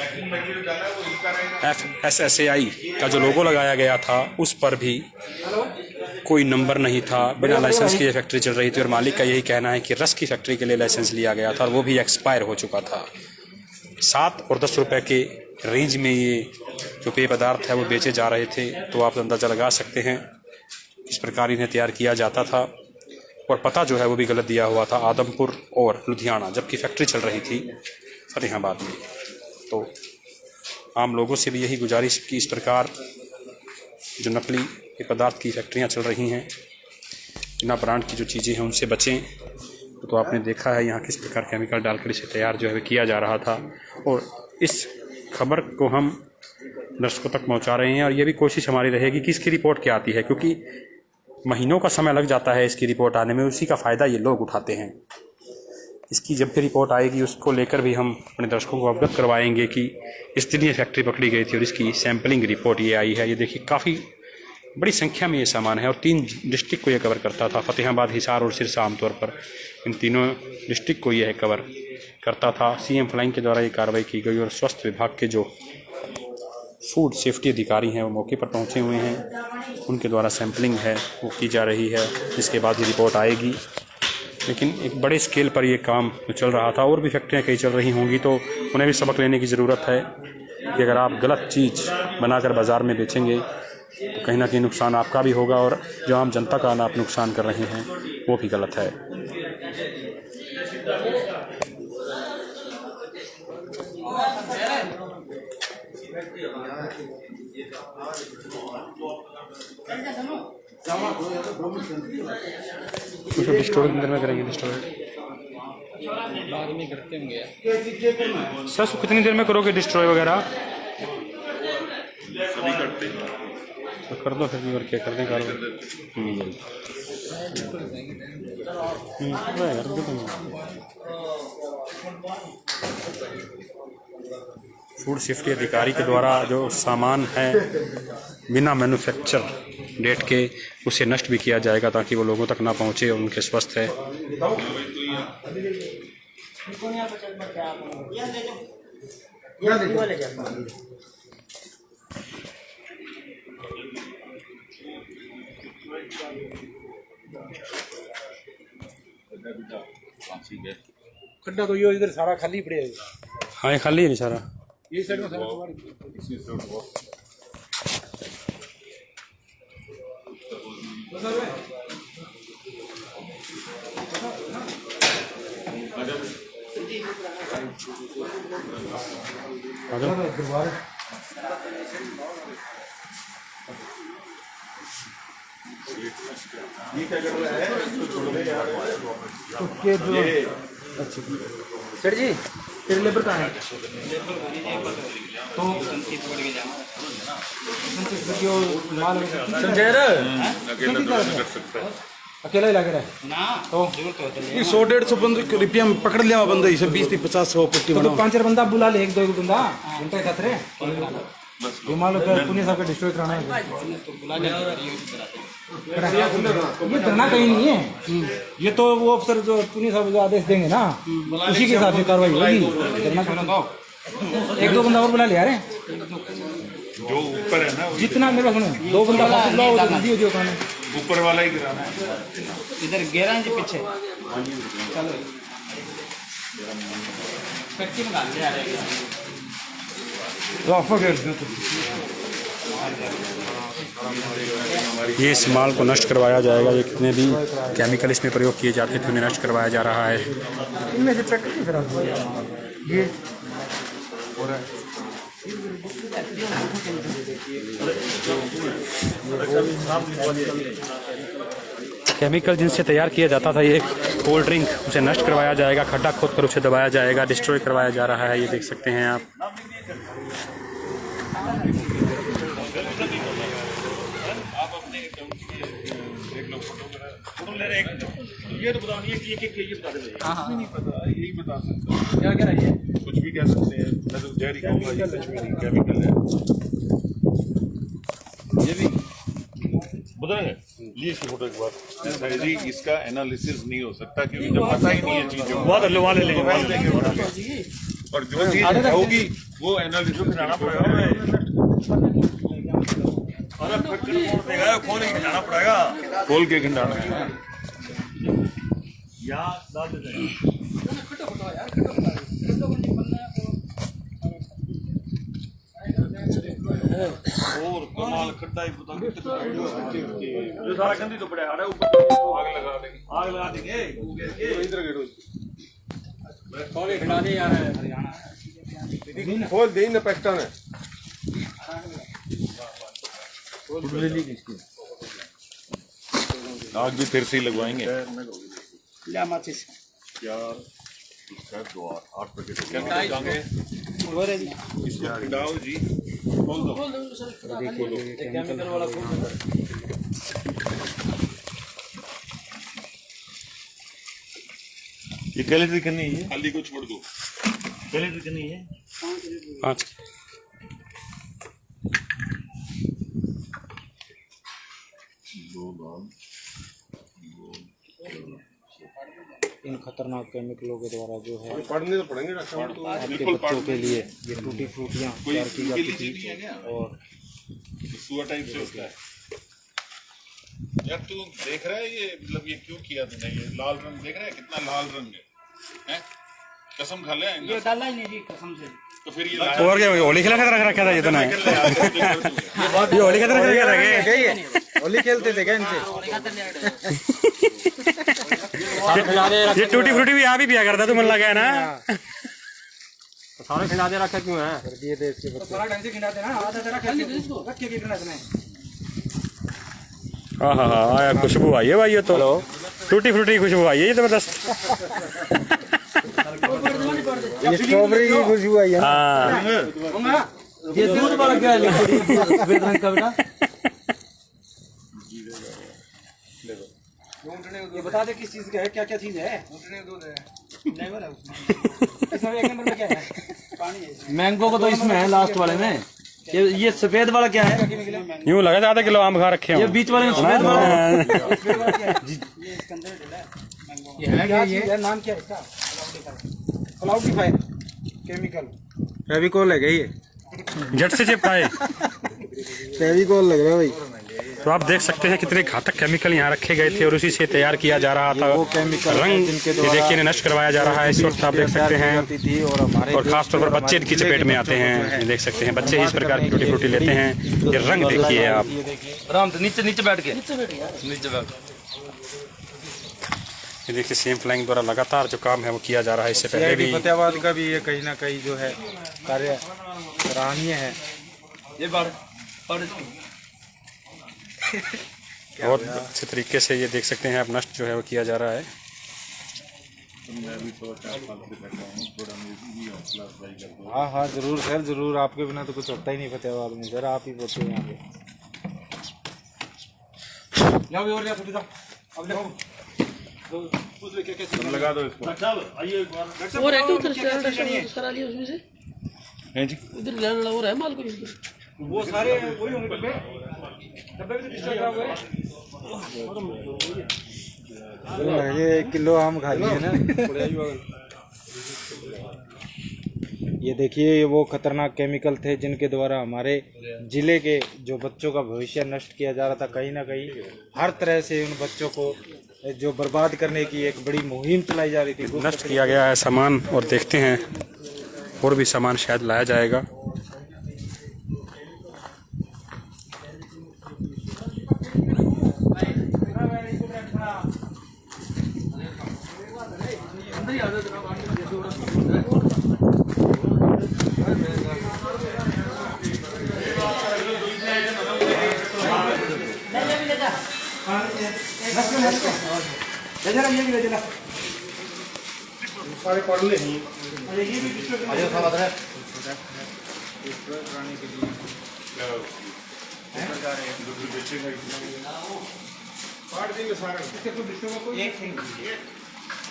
FSSAI का जो लोगो लगाया गया था उस पर भी कोई नंबर नहीं था। बिना लाइसेंस की ये फैक्ट्री चल रही थी और मालिक का यही कहना है कि रस की फैक्ट्री के लिए लाइसेंस लिया गया था और वो भी एक्सपायर हो चुका था। 7 और 10 रुपए के रेंज में ये जो पेय पदार्थ है वो बेचे जा रहे थे। तो आप अंदाज़ा लगा सकते हैं किस प्रकार इन्हें तैयार किया जाता था। और पता जो है वो भी गलत दिया हुआ था, आदमपुर और लुधियाना, जबकि फैक्ट्री चल रही थी फतेहाबाद में। तो आम लोगों से भी यही गुजारिश कि इस प्रकार जो नकली पदार्थ की फैक्ट्रियां चल रही हैं, बिना ब्रांड की जो चीज़ें हैं उनसे बचें। तो आपने देखा है यहाँ किस प्रकार केमिकल डालकर इसे तैयार जो है किया जा रहा था। और इस खबर को हम दर्शकों तक पहुँचा रहे हैं और ये भी कोशिश हमारी रहेगी कि इसकी रिपोर्ट क्या आती है, क्योंकि महीनों का समय लग जाता है इसकी रिपोर्ट आने में। उसी का फ़ायदा ये लोग उठाते हैं। इसकी जब भी रिपोर्ट आएगी उसको लेकर भी हम अपने दर्शकों को अवगत करवाएंगे कि इस दिन ये फैक्ट्री पकड़ी गई थी और इसकी सैंपलिंग रिपोर्ट ये आई है। ये देखिए काफ़ी बड़ी संख्या में ये सामान है और 3 डिस्ट्रिक्ट को ये कवर करता था, फतेहाबाद, हिसार और सिरसा। आमतौर पर इन तीनों डिस्ट्रिक्ट को यह कवर करता था। सीएम फ्लाइंग के द्वारा ये कार्रवाई की गई और स्वास्थ्य विभाग के जो फूड सेफ्टी अधिकारी हैं वो मौके पर पहुंचे हुए हैं। उनके द्वारा सैंपलिंग है वो की जा रही है, जिसके बाद ये रिपोर्ट आएगी। लेकिन एक बड़े स्केल पर ये काम चल रहा था। और भी फैक्ट्रियाँ कई चल रही होंगी तो उन्हें भी सबक लेने की ज़रूरत है कि अगर आप गलत चीज़ बनाकर बाज़ार में बेचेंगे तो कहीं ना कहीं नुकसान आपका भी होगा और जो आम जनता का आप नुकसान कर रहे हैं वो भी गलत है। कुछ डिस्टोर अंदर में करेंगे, डिस्टोर बाद में करते होंगे। सर कितनी देर में करोगे डिस्ट्रॉय वगैरह? सभी करते हैं तो कर दो फिर भी, और क्या कर दें कार्रवाई। फूड सेफ्टी अधिकारी के द्वारा जो सामान है बिना मैन्युफैक्चर डेट के उसे नष्ट भी किया जाएगा ताकि वो लोगों तक ना पहुंचे और उनके स्वस्थ है। खड्डा तो ये इधर सारा खाली पड़ेगा। हाँ ये खाली है नहीं सारा। ये साइड में सारा सर जी तेरे लेबर कहाँ है? तो अकेला ही लग रहा है ना तो 100-150 रुपया में पकड़ लिया बंदा, इसे 20-50-100 पट्टी तो 5-4 बंदा बुला ले, 1-2 बंदा घंटे खतरे ये मान लो पुणे साहब का डिस्ट्रॉय कराना है। ये धरना कहीं नहीं है, ये तो वो अफसर जो पुणे साहब जो आदेश देंगे ना उसी के हिसाब से कार्रवाई होगी। धरना 1-2 बंदा और बुला ले यार, जो ऊपर है ना जितना मेरे सुनो 2 बंदा बुलाओ तो जल्दी हो जाए। ऊपर वाला ही गिराना है। इधर 11 इंच पीछे चलो कच्ची में डाल दिया ये इस माल को नष्ट करवाया जाएगा। ये कितने भी केमिकल इसमें प्रयोग किए जाते थे उन्हें नष्ट करवाया जा रहा है। इनमें से पैकेट ये केमिकल जिनसे तैयार किया जाता था ये कोल्ड ड्रिंक, उसे नष्ट करवाया जाएगा, खड्डा खोद कर उसे दबाया जाएगा, डिस्ट्रॉय करवाया जा रहा है। ये देख सकते हैं आप। क्या क्या है कुछ भी कह सकते हैं, मैं तो जहरी कहूँगा, ये कुछ भी नहीं, केमिकल है। ये भी बताएंगे लिए इसकी फोटो एक बार जी, इसका एनालिसिस नहीं हो सकता क्योंकि जब पता ही नहीं है चीजों को, और जो चीज होगी वो एनालिसिस कराना पड़ेगा, खोल के खिंडाना है। और कमाल खड्डा ही पता नहीं जो सारा गंदी तो पड़ा है ऊपर, आग लगा देंगे इधर गेटो खोल के खिंडाने यार हरियाणा खोल दे ना पाकिस्तान है आग भी फिर से लगवाएंगे। इसका 8 पैकेट इसको खिलाओ जी, खोल दो। केमिकल वाला ये कैलेंडर करनी है, खाली को छोड़ दो। कैलेंडर करनी है 5 इन खतरनाक केमिकलों के द्वारा जो है पढ़ने तो पढ़ेंगे आपके बच्चों के लिए ये टूटी फ्रूटियाँ तैयार की जाती थी। और सुआ टाइप से होता है यार, तू देख रहा है ये मतलब ये क्यों किया तूने? ये लाल रंग देख रहा है, कितना लाल रंग है? कसम खा ले, ये डाला ही नहीं जी कसम से। तो फिर ये और क्या होली खेला खतरा रखा था ये तो नहीं, ये होली खतरा रखा था, होली खेलते थे क्या इनसे? ये टूटी फ्रूटी भी यहाँ भी पिया करता, तू मन लगा है ना? सारे खिला दे रखा क्यों है? ये देश के बच्चे ढंग से खिलाते ना, आधा जरा खेल के इसको रख के गिरना इसमें। हाँ हाँ हाँ आया, खुशबू आई है भाई, ये तो टूटी फ्रूटी की खुशबू आई है, ये जबरदस्त। ये स्ट्रॉबेरी की खुशबू आई है। हाँ ये दूध वाला क्या है? सफेद रंग का बेटा ये बता दे किस चीज का है, क्या क्या चीज है? दूध है, फ्लेवर है उसमें। इसमें एक नंबर में क्या है? पानी है। मैंगो को तो इसमें है लास्ट वाले में। ये सफेद वाला क्या है? यूं लगा था आधा किलो आम खा रखे हो। ये बीच वाले में सफेद वाला क्या है? ये इसके अंदर डला है। ये है क्या? ये नाम क्या है इसका? क्लाउडीफायर केमिकल फेविकोल है क्या ये? जट से चिपकाए फेविकोल लग रहा है भाई। तो आप देख सकते हैं कितने घातक केमिकल यहाँ रखे गए थे और उसी से तैयार किया जा रहा था। रंग ये देखिए नष्ट करवाया जा रहा है इस वक्त, आप देख सकते हैं। और खासतौर पर बच्चे की चपेट में आते हैं, देख सकते हैं बच्चे इस प्रकार की टूटी फ्रूटी लेते हैं। ये रंग देखिए आप, आराम से नीचे नीचे बैठ के नीचे बैठ। ये देखिए सीएम फ्लाइंग द्वारा लगातार जो काम है वो किया जा रहा है। इससे पहले भी फतेहाबाद का भी ये कहीं ना कहीं जो है कार्य सराहनीय है। ये बहुत अच्छे तरीके से ये देख सकते हैं आप नष्ट जो है वो किया जा रहा है। हाँ हाँ जरूर सर जरूर, आपके बिना तो कुछ होता ही नहीं फतेहाबाद में सर, आप ही बोलते हैं यहाँ पे। लगा दो इसको। और है तो उधर करा लिया उसमें से हैं जी, उधर लड़ा हो रहा है माल को वो सारे वही होंगे डब्बे, डब्बे भी डिस्ट्रॉय करा हुआ है। ये 1 किलो आम खा लिए ना। ये देखिए वो खतरनाक केमिकल थे जिनके द्वारा हमारे जिले के जो बच्चों का भविष्य नष्ट किया जा रहा था। कहीं ना कहीं हर तरह से उन बच्चों को जो बर्बाद करने की एक बड़ी मुहिम चलाई जा रही थी। नष्ट किया गया है सामान और देखते हैं और भी सामान शायद लाया जाएगा। सारे पढ़ ले नहीं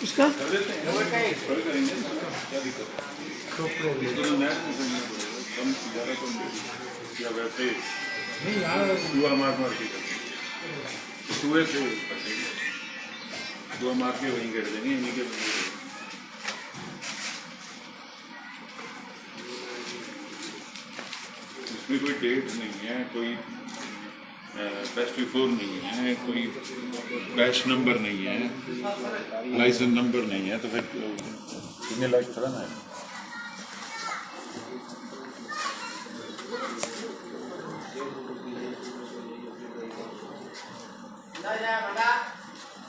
इसका या वैसे दुआ मार के सुबह से दुआ मार के वहीं कर देंगे इन्हीं के इसमें कोई डेट नहीं है, कोई बेस्ट बिफोर नहीं है, कोई बैच नंबर नहीं है, लाइसेंस नंबर नहीं है, तो फिर कितने लाइक थोड़ा ना है।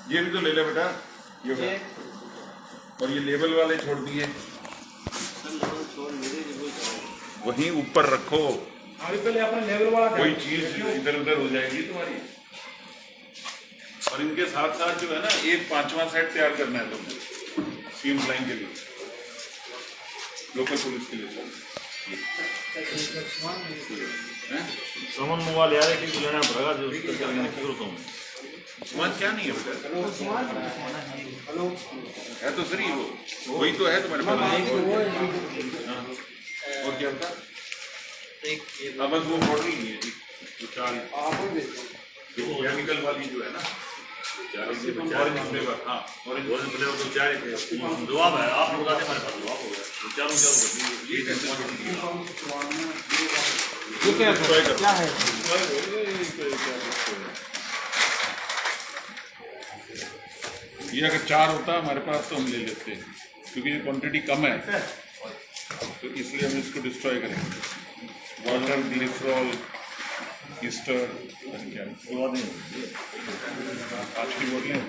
ये भी तो ले ले बेटा, ये और ये लेबल वाले छोड़ दिए, वहीं ऊपर रखो, पहले अपना लेवल वाला कोई चीज इधर उधर हो जाएगी तुम्हारी। और इनके साथ साथ जो है ना, एक 5वां सेट तैयार करना है तुमको सीएम फ्लाइंग के लिए, लोकल पुलिस के लिए। सामान मोबाइल यार एक लेना पड़ेगा जो समाज क्या नहीं है बेटा, है तो सही वो, वही तो है तुम्हारे पास। और क्या होता अब बस वो मॉडल नहीं है जी, जो चाल केमिकल वाली जो है ना, ऑरेंज फ्लेवर, हाँ ऑरेंज फ्लेवर तो चाय जवाब है, आप लोग बताते हमारे पास जवाब हो गया तो चारों क्या है ये अगर 4 होता हमारे पास तो हम ले लेते हैं, क्योंकि ये क्वांटिटी कम है तो इसलिए हम इसको डिस्ट्रॉय करेंगे। वाटर, ग्लिसरॉल, ईस्टर, क्या आज की बोतलें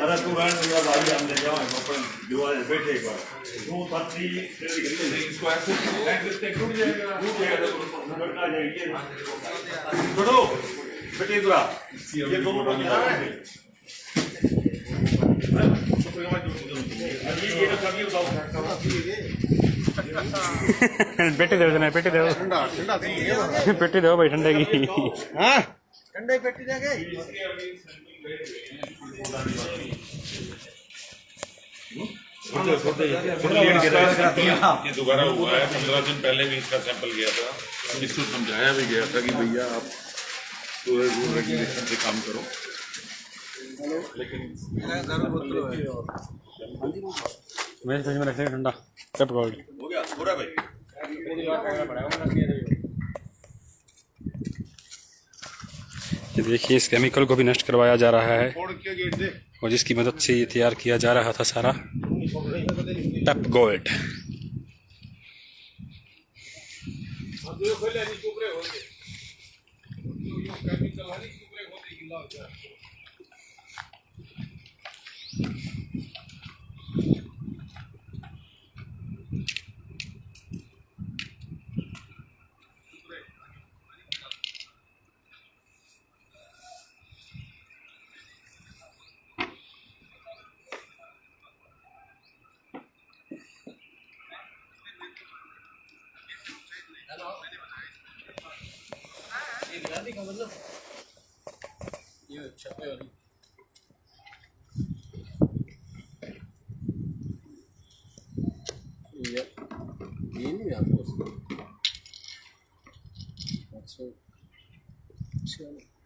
अरे तू भाई हम ले जाओ दीवार बैठे एक बार तू पत्नी इसको ऐसे टूट जाएगा छोड़ो बेटे दूरा ये दोनों को मिला है पेटी दो जना, पेटी दो, पेटी दो भाई ठंडे की। हाँ ठंडे पेटी देंगे। ये दोबारा हुआ है, 15 दिन पहले भी इसका सैंपल गया था, इसको समझाया भी गया था कि भैया आप पूरे रूल रेगुलेशन से काम करो, लेकिन मेरे फ्रिज में रखते हैं ठंडा पेप गोल्ड हो गया पूरा भाई। ये देखिए, इस केमिकल को भी नष्ट करवाया जा रहा है और जिसकी मदद से ये तैयार किया जा रहा था सारा पेप गोल्ड। ये अच्छा है वाली ये नहीं आपको अच्छा चलो